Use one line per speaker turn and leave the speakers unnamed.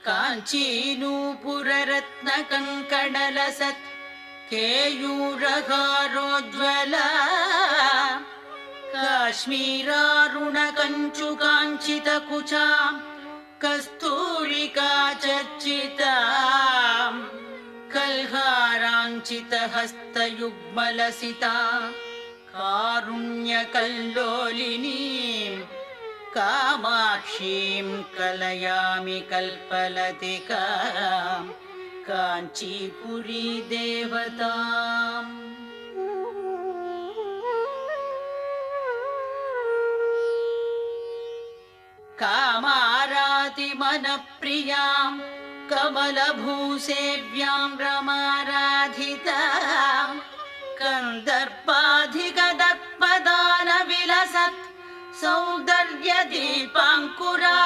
काञ्चीनूपुररत्नकङ्कणलसत् केयूरहारोज्ज्वला काश्मीरारुणकञ्चुकाञ्चितकुचा Kasturika चर्चिता कल्हाराञ्चितहस्तयुग्मलसिता कारुण्यकल्लोलिनीं कामाक्षीं कलयामि कल्पलतिकां काञ्चीपुरी देवताम् कामारातिमनप्रियां कमलभूसेव्यां रमाराधितां कन्दर्पाधिगदत्पदानविलसत् सौन्दर्यदीपाङ्कुरा